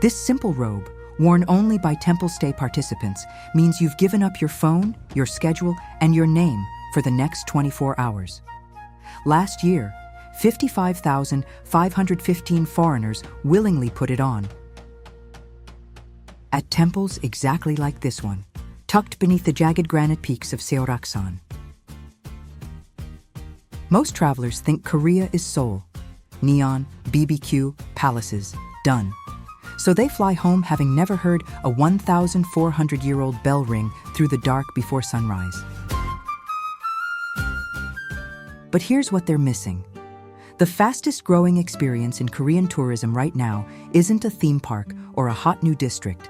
This simple robe, worn only by Templestay participants, means you've given up your phone, your schedule, and your name for the next 24 hours. Last year, 55,515 foreigners willingly put it on. At temples exactly like this one, tucked beneath the jagged granite peaks of Seoraksan. Most travelers think Korea is Seoul. Neon, BBQ, palaces, done. So they fly home having never heard a 1,400-year-old bell ring through the dark before sunrise. But here's what they're missing. The fastest growing experience in Korean tourism right now isn't a theme park or a hot new district.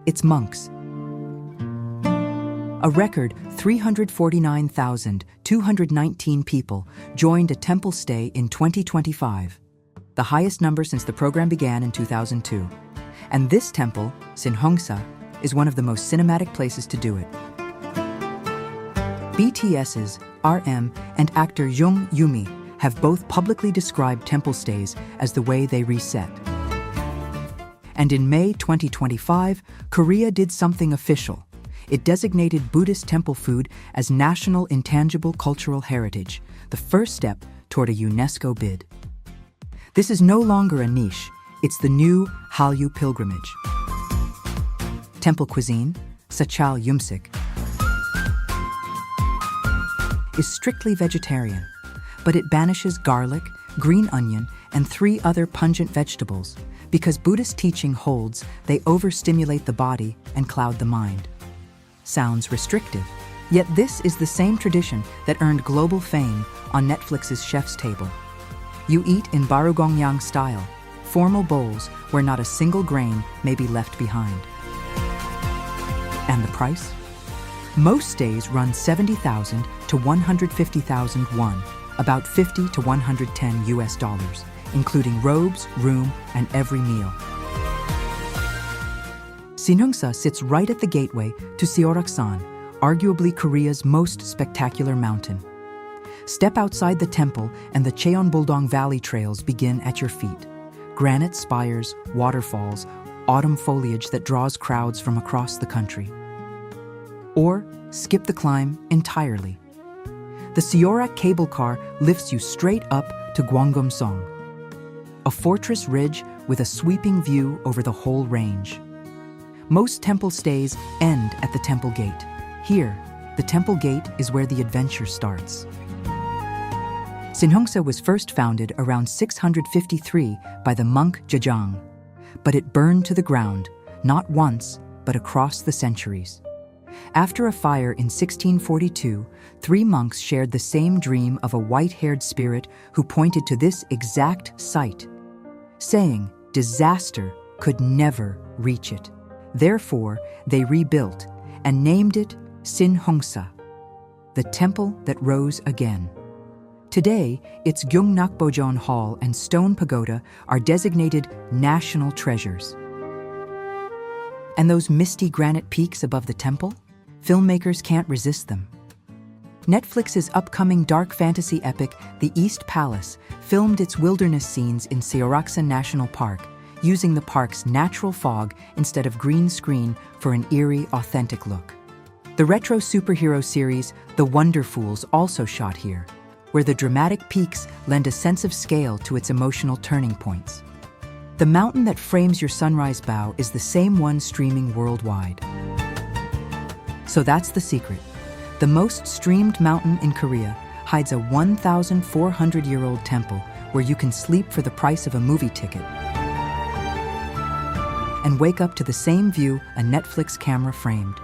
It's monks. A record 349,219 people joined a Templestay in 2025, the highest number since the program began in 2002. And this temple, Sinheungsa, is one of the most cinematic places to do it. BTS's RM and actor Jung Yumi have both publicly described Templestays as the way they reset. And in May 2025, Korea did something official. It designated Buddhist temple food as National Intangible Cultural Heritage, the first step toward a UNESCO bid. This is no longer a niche, it's the new Hallyu pilgrimage. Temple cuisine, Seorak, is strictly vegetarian, but it banishes garlic, green onion, and 3 other pungent vegetables because Buddhist teaching holds they overstimulate the body and cloud the mind. Sounds restrictive, yet this is the same tradition that earned global fame on Netflix's Chef's Table. You eat in barugongyang style, formal bowls where not a single grain may be left behind. And the price? Most stays run 70,000 to 150,000 won, about 50 to 110 US dollars, including robes, room, and every meal. Sinheungsa sits right at the gateway to Seoraksan, arguably Korea's most spectacular mountain. Step outside the temple and the Cheonbuldong Valley trails begin at your feet. Granite spires, waterfalls, autumn foliage that draws crowds from across the country. Or skip the climb entirely. The Seorak cable car lifts you straight up to Gwongeumseong, a fortress ridge with a sweeping view over the whole range. Most temple stays end at the temple gate. Here, the temple gate is where the adventure starts. Sinheungsa was first founded around 653 by the monk Jajang, but it burned to the ground, not once, but across the centuries. After a fire in 1642, 3 monks shared the same dream of a white-haired spirit who pointed to this exact site, saying disaster could never reach it. Therefore, they rebuilt and named it Sinheungsa, the temple that rose again. Today, its Gyeongnakbojeon Hall and stone pagoda are designated national treasures. And those misty granite peaks above the temple? Filmmakers can't resist them. Netflix's upcoming dark fantasy epic, The East Palace, filmed its wilderness scenes in Seoraksan National Park, using the park's natural fog instead of green screen for an eerie, authentic look. The retro superhero series, The WONDERfools, also shot here, where the dramatic peaks lend a sense of scale to its emotional turning points. The mountain that frames your sunrise bow is the same one streaming worldwide. So that's the secret. The most streamed mountain in Korea hides a 1,400-year-old temple where you can sleep for the price of a movie ticket and wake up to the same view a Netflix camera framed.